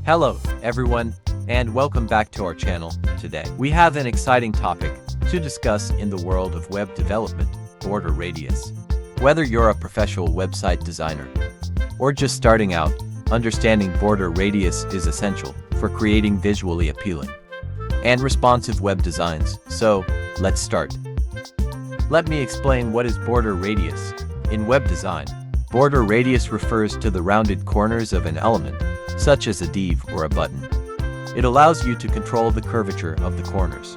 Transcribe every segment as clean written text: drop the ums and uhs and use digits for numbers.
Hello, everyone, and welcome back to our channel. Today, we have an exciting topic to discuss in the world of web development: border radius. Whether you're a professional website designer or just starting out, understanding border radius is essential for creating visually appealing and responsive web designs. So, let's start. Let me explain what is border radius. In web design, border radius refers to the rounded corners of an element, such as a div or a button. It allows you to control the curvature of the corners,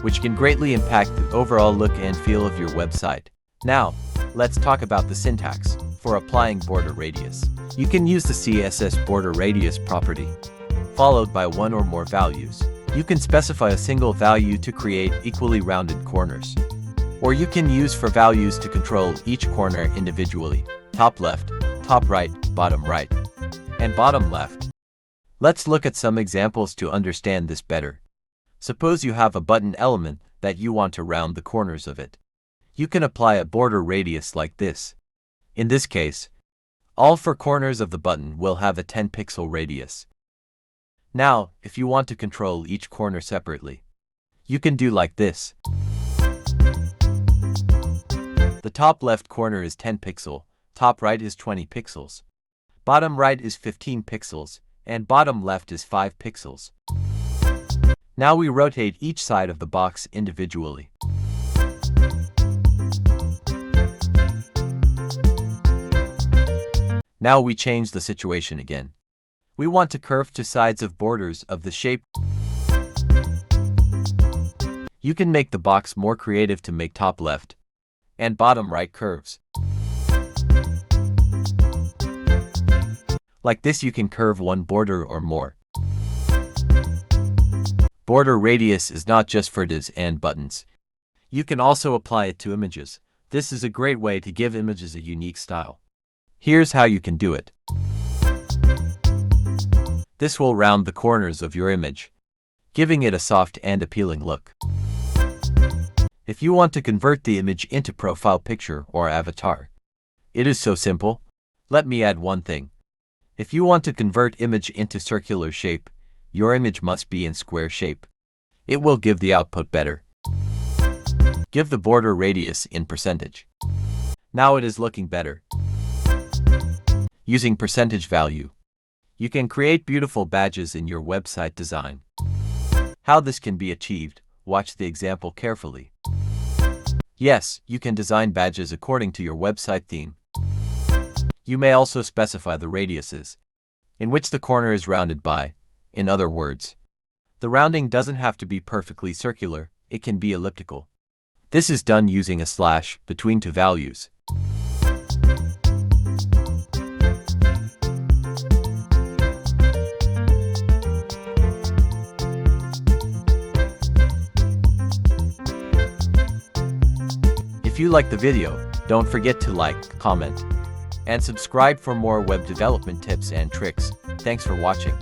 which can greatly impact the overall look and feel of your website. Now, let's talk about the syntax for applying border radius. You can use the CSS border radius property, followed by one or more values. You can specify a single value to create equally rounded corners, or you can use for values to control each corner individually: top left, top right, bottom right, and bottom left. Let's look at some examples to understand this better. Suppose you have a button element that you want to round the corners of it. You can apply a border radius like this. In this case, all four corners of the button will have a 10-pixel radius. Now, if you want to control each corner separately, you can do like this. The top left corner is 10 pixel, top right is 20 pixels, bottom right is 15 pixels, and bottom left is 5 pixels. Now we rotate each side of the box individually. Now we change the situation again. We want to curve two sides of borders of the shape. You can make the box more creative to make top left and bottom right curves. Like this, you can curve one border or more. Border radius is not just for divs and buttons. You can also apply it to images. This is a great way to give images a unique style. Here's how you can do it. This will round the corners of your image, giving it a soft and appealing look. If you want to convert the image into profile picture or avatar, it is so simple. Let me add one thing. If you want to convert image into circular shape, your image must be in square shape. It will give the output better. Give the border radius in percentage. Now it is looking better. Using percentage value, you can create beautiful badges in your website design. How this can be achieved, watch the example carefully. Yes, you can design badges according to your website theme. You may also specify the radiuses in which the corner is rounded by. In other words, the rounding doesn't have to be perfectly circular, it can be elliptical. This is done using a slash between two values. If you like the video, don't forget to like, comment, and subscribe for more web development tips and tricks. Thanks for watching.